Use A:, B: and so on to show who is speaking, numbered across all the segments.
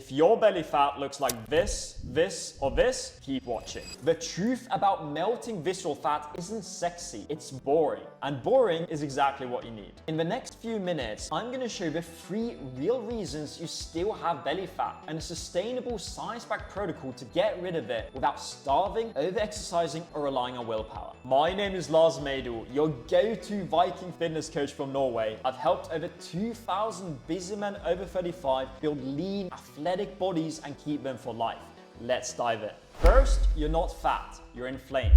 A: If your belly fat looks like this, or this, keep watching. The truth about melting visceral fat isn't sexy, it's boring. And boring is exactly what you need. In the next few minutes, I'm gonna show you the 3 real reasons you still have belly fat and a sustainable science-backed protocol to get rid of it without starving, over-exercising, or relying on willpower. My name is Lars Meidel, your go-to Viking fitness coach from Norway. I've helped over 2,000 busy men over 35 build lean, athletic bodies and keep them for life. Let's dive in. First, you're not fat, you're inflamed.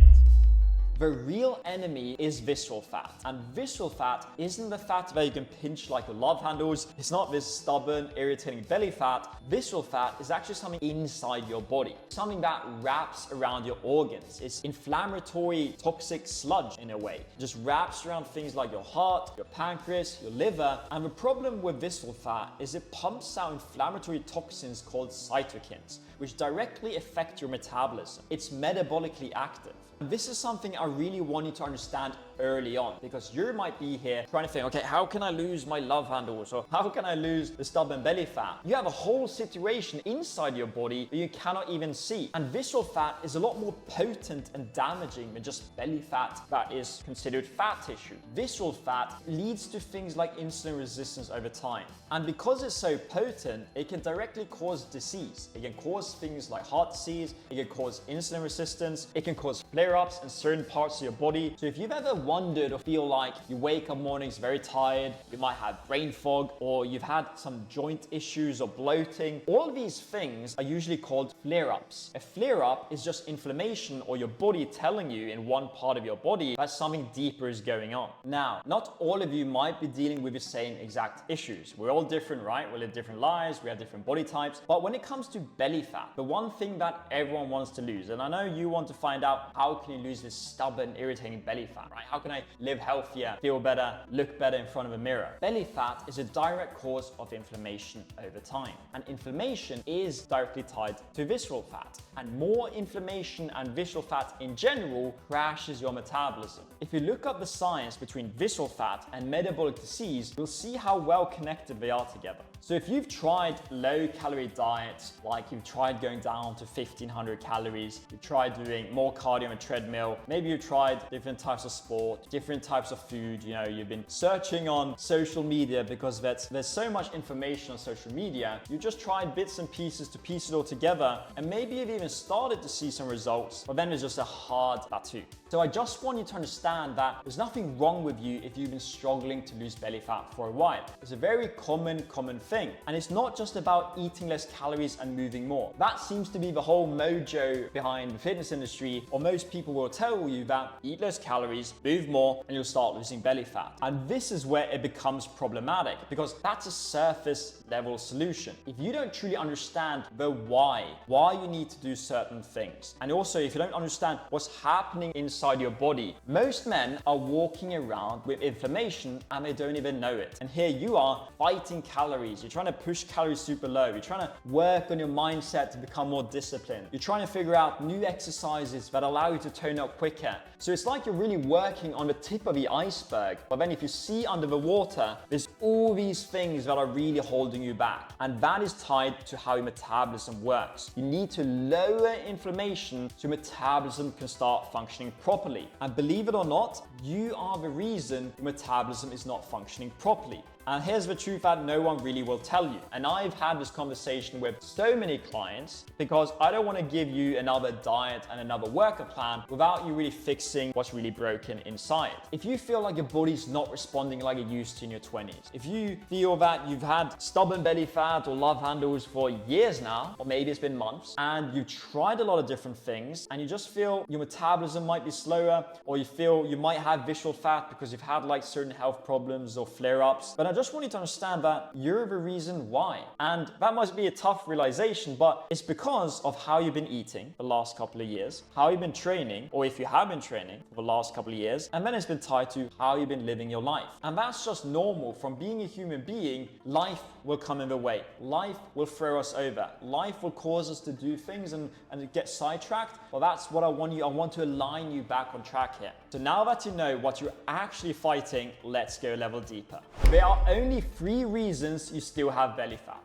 A: The real enemy is visceral fat. And visceral fat isn't the fat that you can pinch like your love handles. It's not this stubborn, irritating belly fat. Visceral fat is actually something inside your body, something that wraps around your organs. It's inflammatory, toxic sludge in a way. It just wraps around things like your heart, your pancreas, your liver. And the problem with visceral fat is it pumps out inflammatory toxins called cytokines, which directly affect your metabolism. It's metabolically active. And this is something I really want you to understand early on, because you might be here trying to think, okay, how can I lose my love handles? Or how can I lose the stubborn belly fat? You have a whole situation inside your body that you cannot even see. And visceral fat is a lot more potent and damaging than just belly fat that is considered fat tissue. Visceral fat leads to things like insulin resistance over time. And because it's so potent, it can directly cause disease. It can cause things like heart disease, it can cause insulin resistance, it can cause flare-ups in certain parts of your body. So if you've ever wondered or feel like you wake up mornings very tired, you might have brain fog, or you've had some joint issues or bloating, all of these things are usually called flare-ups. A flare-up is just inflammation or your body telling you in one part of your body that something deeper is going on. Now, not all of you might be dealing with the same exact issues. We're all different, right? We live different lives, we have different body types. But when it comes to belly fat, the one thing that everyone wants to lose, and I know you want to find out how can you lose this stubborn, irritating belly fat, right? How can I live healthier, feel better, look better in front of a mirror? Belly fat is a direct cause of inflammation over time. And inflammation is directly tied to visceral fat. And more inflammation and visceral fat in general crashes your metabolism. If you look up the science between visceral fat and metabolic disease, you'll see how well connected they are together. So if you've tried low-calorie diets, like you've tried going down to 1,500 calories, you've tried doing more cardio on a treadmill, maybe you've tried different types of sport, different types of food, you've been searching on social media because there's so much information on social media, you just tried bits and pieces to piece it all together, and maybe you've even started to see some results, but then it's just a hard plateau. So I just want you to understand that there's nothing wrong with you if you've been struggling to lose belly fat for a while. It's a very common thing. And it's not just about eating less calories and moving more. That seems to be the whole mojo behind the fitness industry, or most people will tell you that eat less calories, move more, and you'll start losing belly fat. And this is where it becomes problematic, because that's a surface level solution. If you don't truly understand the why you need to do certain things, and also if you don't understand what's happening inside your body, most men are walking around with inflammation and they don't even know it. And here you are fighting calories. You're trying to push calories super low. You're trying to work on your mindset to become more disciplined. You're trying to figure out new exercises that allow you to tone up quicker. So it's like you're really working on the tip of the iceberg, but then if you see under the water, there's all these things that are really holding you back. And that is tied to how your metabolism works. You need to lower inflammation so your metabolism can start functioning properly. And believe it or not, you are the reason your metabolism is not functioning properly. And here's the truth that no one really will tell you. And I've had this conversation with so many clients because I don't want to give you another diet and another workout plan without you really fixing what's really broken inside. If you feel like your body's not responding like it used to in your 20s, if you feel that you've had stubborn belly fat or love handles for years now, or maybe it's been months, and you've tried a lot of different things and you just feel your metabolism might be slower, or you feel you might have visceral fat because you've had like certain health problems or flare-ups, but I just want you to understand that you're the reason why. And that must be a tough realization, but it's because of how you've been eating the last couple of years, how you've been training, or if you have been training for the last couple of years, and then it's been tied to how you've been living your life. And that's just normal. From being a human being, life will come in the way. Life will throw us over. Life will cause us to do things and get sidetracked. Well, that's what I want to align you back on track here. So now that you know what you're actually fighting, let's go a level deeper. There are only 3 reasons you still have belly fat.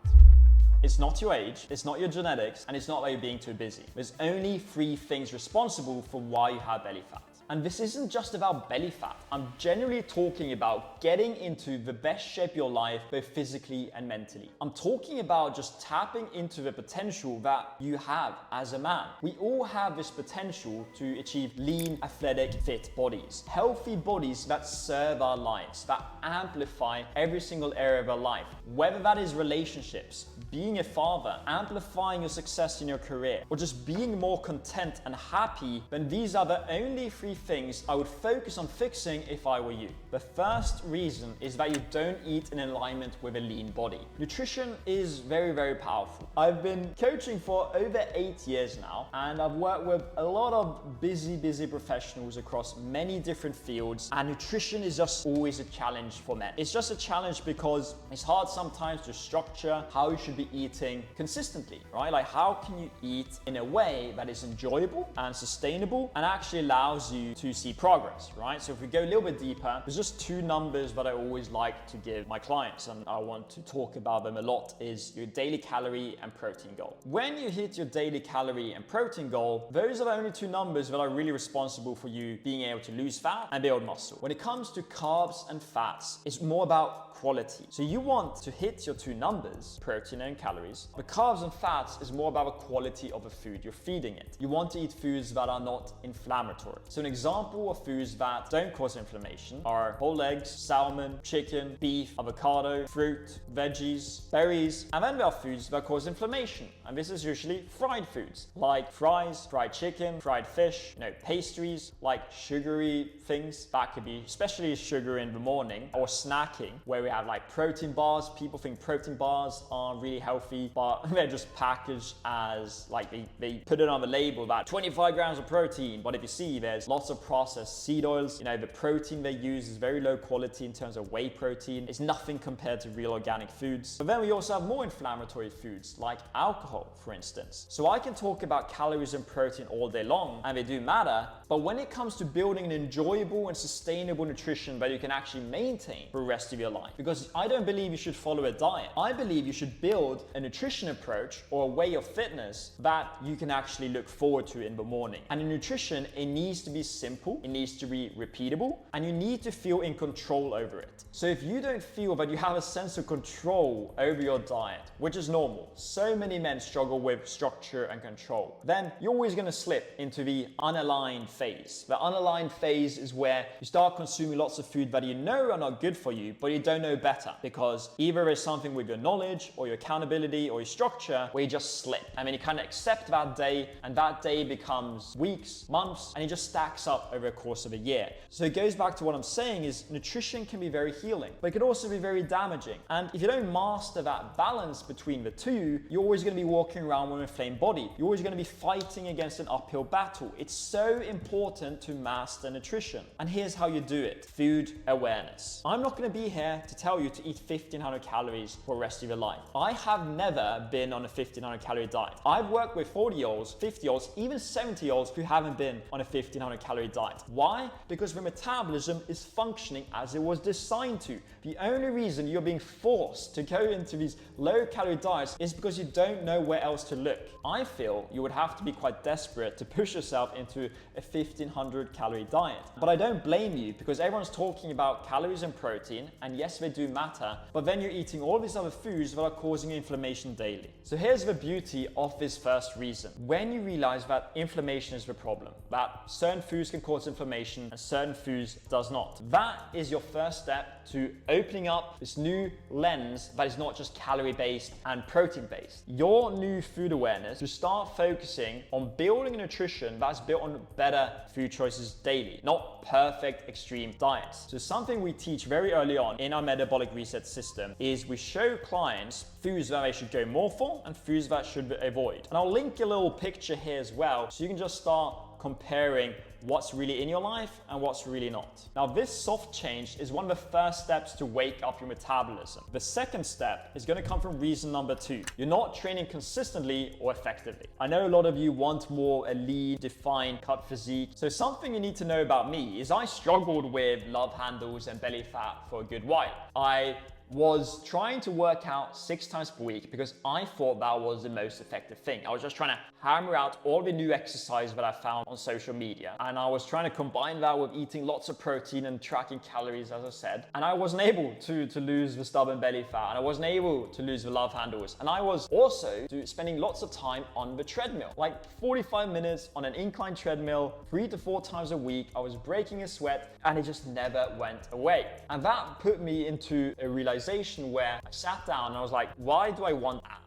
A: It's not your age, it's not your genetics, and it's not that you're being too busy. There's only 3 things responsible for why you have belly fat. And this isn't just about belly fat. I'm generally talking about getting into the best shape of your life, both physically and mentally. I'm talking about just tapping into the potential that you have as a man. We all have this potential to achieve lean, athletic, fit bodies. Healthy bodies that serve our lives, that amplify every single area of our life. Whether that is relationships, being a father, amplifying your success in your career, or just being more content and happy, then these are the only 3 things I would focus on fixing if I were you. The first reason is that you don't eat in alignment with a lean body. Nutrition is very, very powerful. I've been coaching for over 8 years now, and I've worked with a lot of busy professionals across many different fields, and nutrition is just always a challenge for men. It's just a challenge because it's hard sometimes to structure how you should be eating consistently, right? Like, how can you eat in a way that is enjoyable and sustainable and actually allows you to see progress, right? So if we go a little bit deeper, there's just 2 numbers that I always like to give my clients, and I want to talk about them a lot, is your daily calorie and protein goal. When you hit your daily calorie and protein goal, those are the only 2 numbers that are really responsible for you being able to lose fat and build muscle. When it comes to carbs and fats, it's more about quality. So you want to hit your 2 numbers, protein and calories. The carbs and fats is more about the quality of the food you're feeding it. You want to eat foods that are not inflammatory. So an example of foods that don't cause inflammation are whole eggs, salmon, chicken, beef, avocado, fruit, veggies, berries, and then there are foods that cause inflammation. And this is usually fried foods like fries, fried chicken, fried fish, pastries, like sugary things that could be especially sugar in the morning, or snacking where we have like protein bars. People think protein bars are really healthy, but they're just packaged as like they put it on the label that 25 grams of protein, but if you see there's lots of processed seed oils. The protein they use is very low quality in terms of whey protein. It's nothing compared to real organic foods. But then we also have more inflammatory foods like alcohol, for instance. So I can talk about calories and protein all day long, and they do matter, but when it comes to building an enjoyable and sustainable nutrition that you can actually maintain for the rest of your life, because I don't believe you should follow a diet. I believe you should build a nutrition approach or a way of fitness that you can actually look forward to in the morning. And in nutrition, it needs to be simple, it needs to be repeatable, and you need to feel in control over it. So if you don't feel that you have a sense of control over your diet, which is normal, so many men struggle with structure and control, then you're always going to slip into the unaligned phase. The unaligned phase is where you start consuming lots of food that you know are not good for you, but you don't know better, because either there's something with your knowledge or your accountability or your structure where you just slip. I mean, you kind of accept that day, and that day becomes weeks, months, and it just stacks up over the course of a year. So it goes back to what I'm saying is nutrition can be very healing, but it can also be very damaging. And if you don't master that balance between the 2, you're always going to be walking around with an inflamed body. You're always going to be fighting against an uphill battle. It's so important to master nutrition. And here's how you do it. Food awareness. I'm not going to be here to tell you to eat 1500 calories for the rest of your life. I have never been on a 1500 calorie diet. I've worked with 40-year-olds, 50-year-olds, even 70-year-olds who haven't been on a 1500 calorie diet. Why? Because the metabolism is functioning as it was designed to. The only reason you're being forced to go into these low calorie diets is because you don't know where else to look. I feel you would have to be quite desperate to push yourself into a 1500 calorie diet. But I don't blame you, because everyone's talking about calories and protein, and yes, they do matter, but then you're eating all these other foods that are causing inflammation daily. So here's the beauty of this first reason. When you realize that inflammation is the problem, that certain foods can cause inflammation and certain foods does not, that is your first step to opening up this new lens that is not just calorie based and protein based. Your new food awareness to start focusing on building a nutrition that's built on better food choices daily, not perfect extreme diets. So something we teach very early on in our metabolic reset system is we show clients foods that they should go more for and foods that should avoid. And I'll link a little picture here as well, so you can just start comparing what's really in your life and what's really not. Now, this soft change is one of the first steps to wake up your metabolism. The second step is going to come from reason number 2. You're not training consistently or effectively. I know a lot of you want more a lean, defined cut physique. So something you need to know about me is I struggled with love handles and belly fat for a good while. I was trying to work out 6 times per week because I thought that was the most effective thing. I was just trying to hammer out all the new exercise that I found on social media. And I was trying to combine that with eating lots of protein and tracking calories, as I said. And I wasn't able to lose the stubborn belly fat. And I wasn't able to lose the love handles. And I was also spending lots of time on the treadmill, like 45 minutes on an incline treadmill, 3 to 4 times a week. I was breaking a sweat and it just never went away. And that put me into a realization where I sat down and I was like, why do I want abs?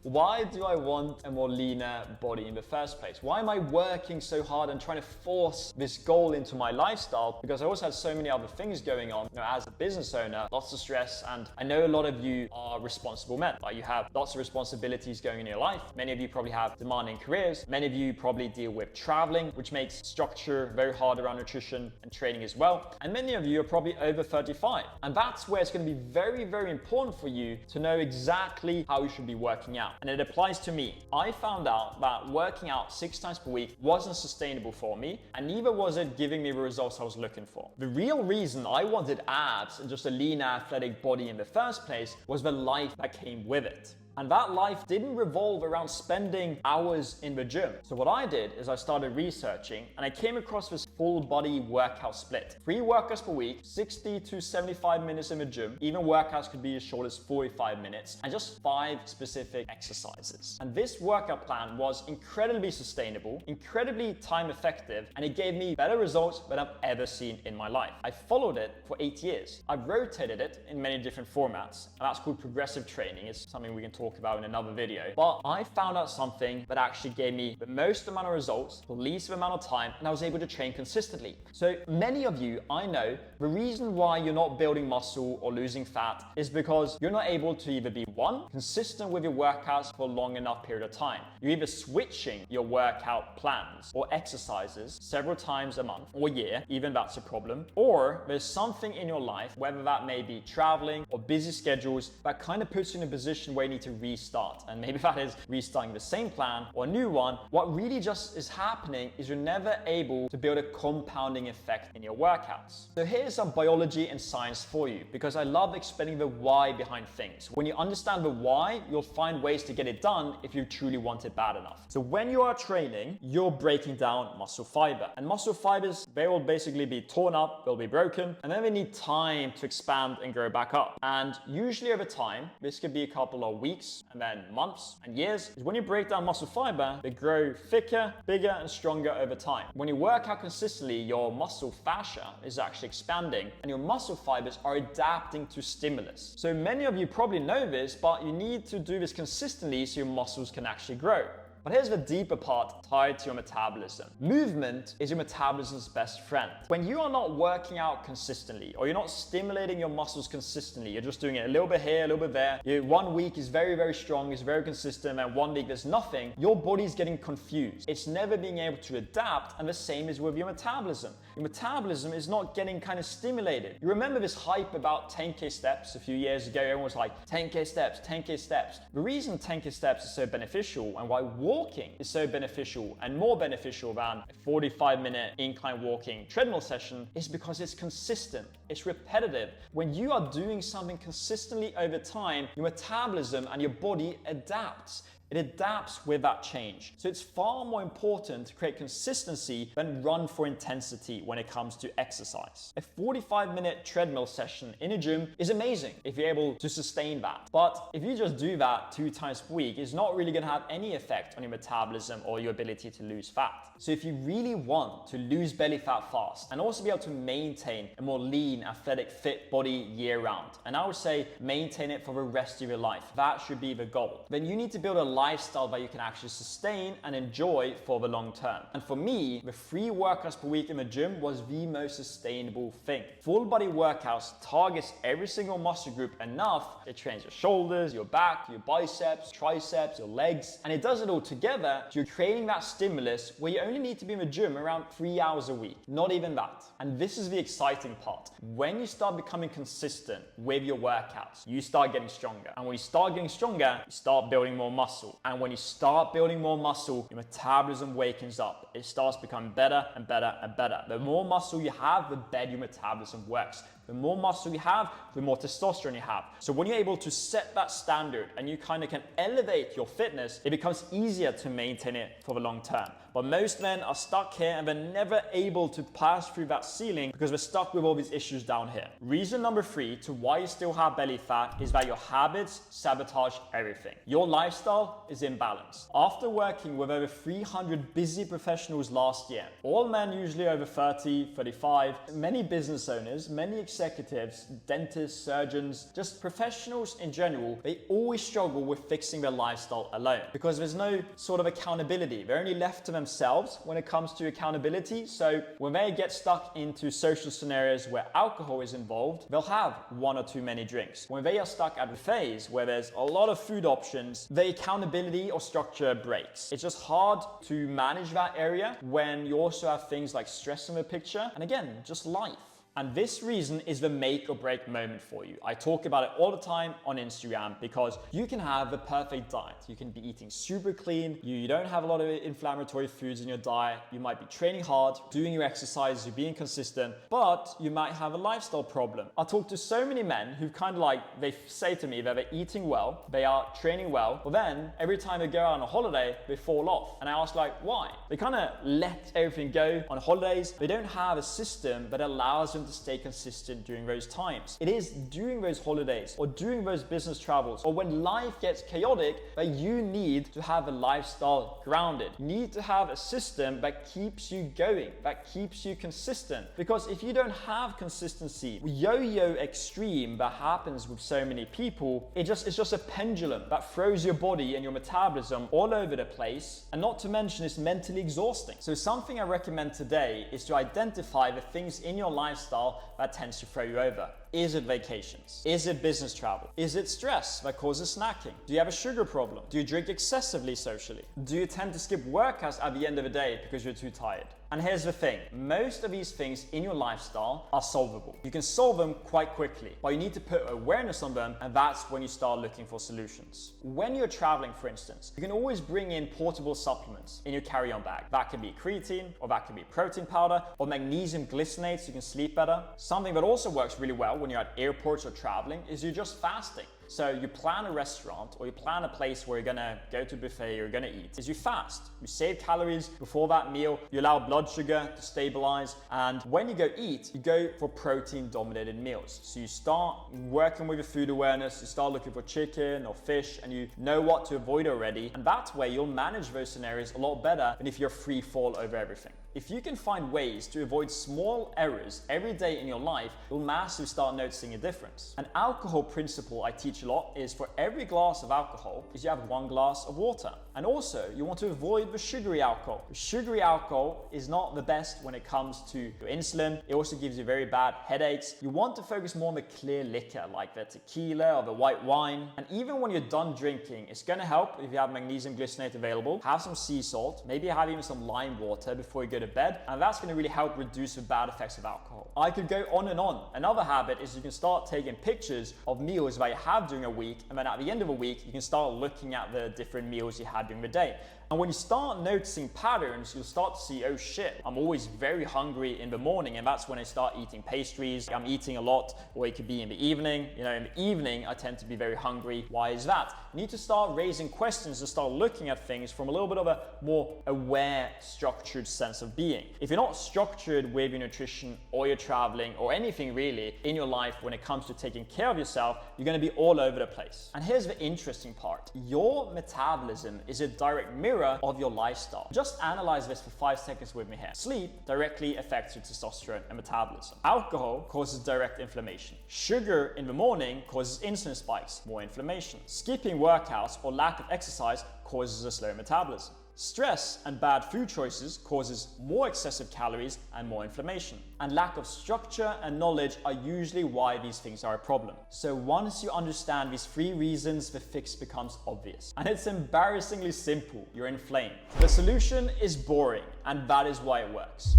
A: Why do I want a more leaner body in the first place? Why am I working so hard and trying to force this goal into my lifestyle? Because I also had so many other things going on. As a business owner, lots of stress, and I know a lot of you are responsible men. Like, you have lots of responsibilities going in your life. Many of you probably have demanding careers. Many of you probably deal with traveling, which makes structure very hard around nutrition and training as well. And many of you are probably over 35. And that's where it's going to be very, very important for you to know exactly how you should be working out. And it applies to me. I found out that working out 6 times per week wasn't sustainable for me, and neither was it giving me the results I was looking for. The real reason I wanted abs and just a lean, athletic body in the first place was the life that came with it. And that life didn't revolve around spending hours in the gym. So what I did is I started researching and I came across this full body workout split. 3 workouts per week, 60 to 75 minutes in the gym. Even workouts could be as short as 45 minutes, and just 5 specific exercises. And this workout plan was incredibly sustainable, incredibly time effective, and it gave me better results than I've ever seen in my life. I followed it for 8 years. I've rotated it in many different formats, and that's called progressive training. It's something we can talk about in another video. But I found out something that actually gave me the most amount of results for the least amount of time, and I was able to train consistently. So many of you, I know, the reason why you're not building muscle or losing fat is because you're not able to either be, 1, consistent with your workouts for a long enough period of time. You're either switching your workout plans or exercises several times a month or year, even that's a problem, or there's something in your life, whether that may be traveling or busy schedules, that kind of puts you in a position where you need to restart. And maybe that is restarting the same plan or a new one. What really just is happening is you're never able to build a compounding effect in your workouts. So here's some biology and science for you, because I love explaining the why behind things. When you understand the why, you'll find ways to get it done if you truly want it bad enough. So when you are training, you're breaking down muscle fiber. And muscle fibers, they will basically be torn up, they'll be broken, and then they need time to expand and grow back up. And usually over time, this could be a couple of weeks, and then months and years, is when you break down muscle fiber, they grow thicker, bigger, and stronger over time. When you work out consistently, your muscle fascia is actually expanding, and your muscle fibers are adapting to stimulus. So many of you probably know this, but you need to do this consistently so your muscles can actually grow. But here's the deeper part tied to your metabolism. Movement is your metabolism's best friend. When you are not working out consistently, or you're not stimulating your muscles consistently, you're just doing it a little bit here, a little bit there. 1 week is very, very strong, it's very consistent, and 1 week there's nothing. Your body's getting confused. It's never being able to adapt, and the same is with your metabolism. Your metabolism is not getting kind of stimulated. You remember this hype about 10K steps a few years ago? Everyone was like, 10K steps, 10K steps. The reason 10K steps is so beneficial, and why walking is so beneficial and more beneficial than a 45-minute incline walking treadmill session, is because it's consistent, it's repetitive. When you are doing something consistently over time, your metabolism and your body adapts. It adapts with that change. So it's far more important to create consistency than run for intensity when it comes to exercise. A 45-minute treadmill session in a gym is amazing if you're able to sustain that. But if you just do that 2 times per week, it's not really gonna have any effect on your metabolism or your ability to lose fat. So if you really want to lose belly fat fast and also be able to maintain a more lean, athletic, fit body year round, and I would say maintain it for the rest of your life, that should be the goal, then you need to build a lifestyle that you can actually sustain and enjoy for the long term. And for me, the 3 workouts per week in the gym was the most sustainable thing. Full body workouts targets every single muscle group enough. It trains your shoulders, your back, your biceps, triceps, your legs, and it does it all together. So you're creating that stimulus where you only need to be in the gym around 3 hours a week, not even that. And this is the exciting part. When you start becoming consistent with your workouts, you start getting stronger. And when you start getting stronger, you start building more muscle. And when you start building more muscle, your metabolism wakens up. It starts becoming better and better and better. The more muscle you have, the better your metabolism works. The more muscle you have, the more testosterone you have. So when you're able to set that standard and you kind of can elevate your fitness, it becomes easier to maintain it for the long term. But most men are stuck here and they're never able to pass through that ceiling because we're stuck with all these issues down here. Reason number 3 to why you still have belly fat is that your habits sabotage everything. Your lifestyle is imbalanced. After working with over 300 busy professionals last year, all men usually over 30, 35, many business owners, many executives, dentists, surgeons, just professionals in general, they always struggle with fixing their lifestyle alone because there's no sort of accountability. They're only left to themselves when it comes to accountability. So when they get stuck into social scenarios where alcohol is involved, they'll have one or too many drinks. When they are stuck at a phase where there's a lot of food options, the accountability or structure breaks. It's just hard to manage that area when you also have things like stress in the picture, and again, just life. And this reason is the make or break moment for you. I talk about it all the time on Instagram because you can have the perfect diet. You can be eating super clean. You don't have a lot of inflammatory foods in your diet. You might be training hard, doing your exercises, you're being consistent, but you might have a lifestyle problem. I talk to so many men who kind of like, they say to me that they're eating well, they are training well, but then every time they go out on a holiday, they fall off. And I ask like, why? They kind of let everything go on holidays. They don't have a system that allows them to stay consistent during those times. It is during those holidays or during those business travels or when life gets chaotic that you need to have a lifestyle grounded. You need to have a system that keeps you going, that keeps you consistent. Because if you don't have consistency, yo-yo extreme that happens with so many people, it's just a pendulum that throws your body and your metabolism all over the place, and not to mention it's mentally exhausting. So something I recommend today is to identify the things in your lifestyle that tends to throw you over. Is it vacations? Is it business travel? Is it stress that causes snacking? Do you have a sugar problem? Do you drink excessively socially? Do you tend to skip workouts at the end of the day because you're too tired? And here's the thing, most of these things in your lifestyle are solvable. You can solve them quite quickly, but you need to put awareness on them, and that's when you start looking for solutions. When you're traveling, for instance, you can always bring in portable supplements in your carry-on bag. That can be creatine, or that can be protein powder, or magnesium glycinate so you can sleep better. Something that also works really well when you're at airports or traveling is you're just fasting. So you plan a restaurant or you plan a place where you're gonna go to a buffet, you're gonna eat, is you fast. You save calories before that meal, you allow blood sugar to stabilize, and when you go eat, you go for protein-dominated meals. So you start working with your food awareness, you start looking for chicken or fish, and you know what to avoid already, and that way you'll manage those scenarios a lot better than if you're free fall over everything. If you can find ways to avoid small errors every day in your life, you'll massively start noticing a difference. An alcohol principle I teach a lot is for every glass of alcohol is you have 1 glass of water. And also, you want to avoid the sugary alcohol. The sugary alcohol is not the best when it comes to your insulin. It also gives you very bad headaches. You want to focus more on the clear liquor, like the tequila or the white wine. And even when you're done drinking, it's gonna help if you have magnesium glycinate available. Have some sea salt, maybe have even some lime water before you go to bed, and that's gonna really help reduce the bad effects of alcohol. I could go on and on. Another habit is you can start taking pictures of meals that you have during a week, and then at the end of a week, you can start looking at the different meals you had during the day. And when you start noticing patterns, you'll start to see, oh shit, I'm always very hungry in the morning, and that's when I start eating pastries. I'm eating a lot, or it could be in the evening. You know, in the evening, I tend to be very hungry. Why is that? You need to start raising questions and start looking at things from a little bit of a more aware, structured sense of being. If you're not structured with your nutrition or your traveling or anything really in your life when it comes to taking care of yourself, you're gonna be all over the place. And here's the interesting part. Your metabolism is a direct mirror of your lifestyle. Just analyze this for 5 seconds with me here. Sleep directly affects your testosterone and metabolism. Alcohol causes direct inflammation. Sugar in the morning causes insulin spikes, more inflammation. Skipping workouts or lack of exercise causes a slow metabolism. Stress and bad food choices causes more excessive calories and more inflammation. And lack of structure and knowledge are usually why these things are a problem. So once you understand these 3 reasons, the fix becomes obvious. And it's embarrassingly simple. You're inflamed. The solution is boring, and that is why it works.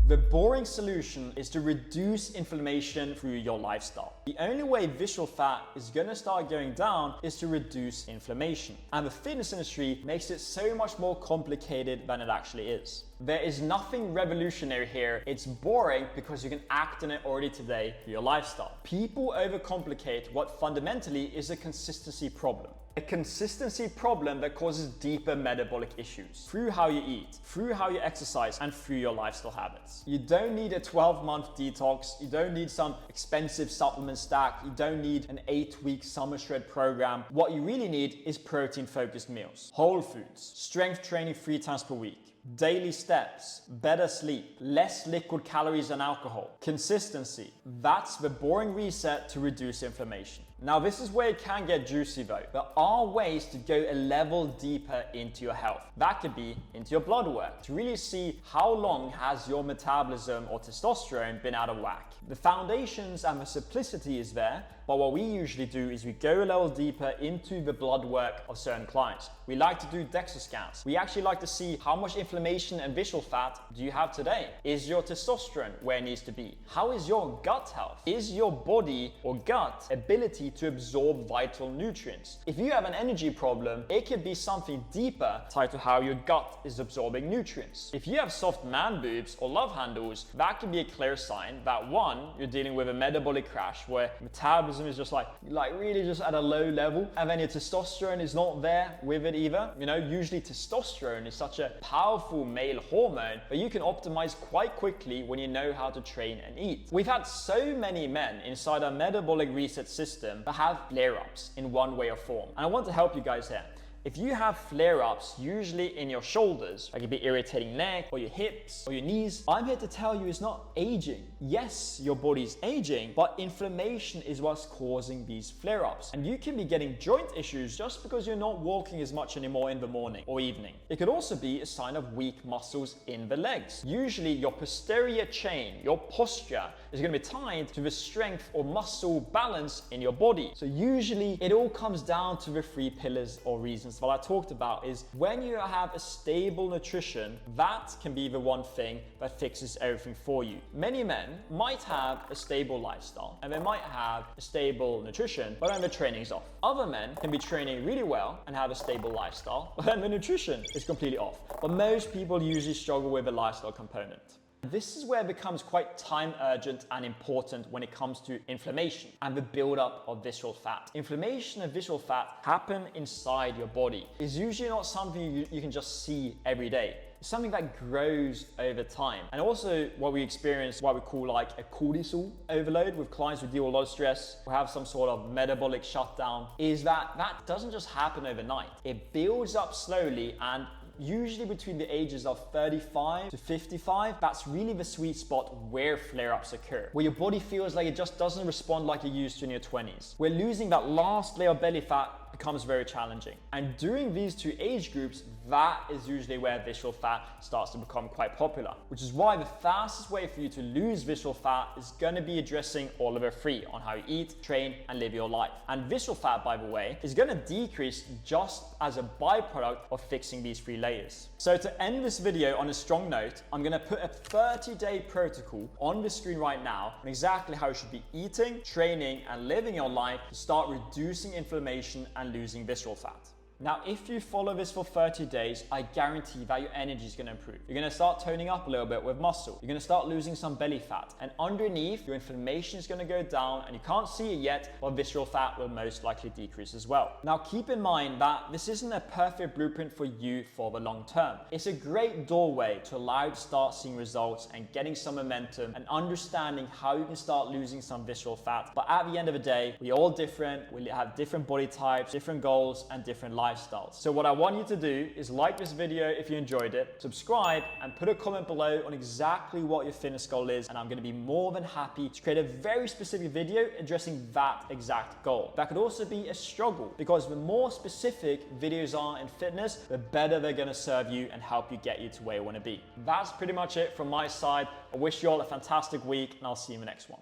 A: The boring solution is to reduce inflammation through your lifestyle. The only way visceral fat is gonna start going down is to reduce inflammation. And the fitness industry makes it so much more complicated than it actually is. There is nothing revolutionary here. It's boring because you can act on it already today for your lifestyle. People overcomplicate what fundamentally is a consistency problem. A consistency problem that causes deeper metabolic issues through how you eat, through how you exercise, and through your lifestyle habits. You don't need a 12-month detox. You don't need some expensive supplement stack. You don't need an 8-week summer shred program. What you really need is protein-focused meals, whole foods, strength training 3 times per week, daily steps, better sleep, less liquid calories and alcohol, consistency. That's the boring reset to reduce inflammation. Now, this is where it can get juicy though. There are ways to go a level deeper into your health. That could be into your blood work to really see how long has your metabolism or testosterone been out of whack. The foundations and the simplicity is there, but what we usually do is we go a level deeper into the blood work of certain clients. We like to do DEXA scans. We actually like to see how much inflammation and visceral fat do you have today? Is your testosterone where it needs to be? How is your gut health? Is your body or gut ability to absorb vital nutrients? If you have an energy problem, it could be something deeper tied to how your gut is absorbing nutrients. If you have soft man boobs or love handles, that can be a clear sign that one, you're dealing with a metabolic crash where metabolism is just like really just at a low level, and then your testosterone is not there with it either. You know, usually testosterone is such a powerful male hormone, but you can optimize quite quickly when you know how to train and eat. We've had so many men inside our metabolic reset system that have flare-ups in one way or form, and I want to help you guys here. If you have flare-ups, usually in your shoulders, like it could be irritating neck or your hips or your knees, I'm here to tell you it's not aging. Yes, your body's aging, but inflammation is what's causing these flare-ups. And you can be getting joint issues just because you're not walking as much anymore in the morning or evening. It could also be a sign of weak muscles in the legs. Usually your posterior chain, your posture, is going to be tied to the strength or muscle balance in your body. So usually it all comes down to the 3 pillars or reasons what I talked about. Is when you have a stable nutrition, that can be the one thing that fixes everything for you. Many men might have a stable lifestyle and they might have a stable nutrition, but then the training's off. Other men can be training really well and have a stable lifestyle, but then the nutrition is completely off. But most people usually struggle with the lifestyle component. This is where it becomes quite time urgent and important when it comes to inflammation and the buildup of visceral fat. Inflammation and visceral fat happen inside your body. It's usually not something you can just see every day. It's something that grows over time. And also what we experience, what we call like a cortisol overload with clients who deal with a lot of stress, who have some sort of metabolic shutdown, is that doesn't just happen overnight. It builds up slowly, and usually between the ages of 35 to 55, that's really the sweet spot where flare-ups occur, where your body feels like it just doesn't respond like it used to in your 20s. Where losing that last layer of belly fat becomes very challenging. And during these 2 age groups, that is usually where visceral fat starts to become quite popular, which is why the fastest way for you to lose visceral fat is going to be addressing all of the 3 on how you eat, train, and live your life. And visceral fat, by the way, is going to decrease just as a byproduct of fixing these 3 layers. So to end this video on a strong note, I'm going to put a 30-day protocol on the screen right now on exactly how you should be eating, training, and living your life to start reducing inflammation and losing visceral fat. Now, if you follow this for 30 days, I guarantee that your energy is going to improve. You're going to start toning up a little bit with muscle. You're going to start losing some belly fat. And underneath, your inflammation is going to go down, and you can't see it yet, but visceral fat will most likely decrease as well. Now, keep in mind that this isn't a perfect blueprint for you for the long term. It's a great doorway to allow you to start seeing results and getting some momentum and understanding how you can start losing some visceral fat. But at the end of the day, we're all different. We have different body types, different goals, and different lifestyles. So what I want you to do is like this video if you enjoyed it, subscribe, and put a comment below on exactly what your fitness goal is, and I'm going to be more than happy to create a very specific video addressing that exact goal. That could also be a struggle, because the more specific videos are in fitness, the better they're going to serve you and help you get you to where you want to be. That's pretty much it from my side. I wish you all a fantastic week, and I'll see you in the next one.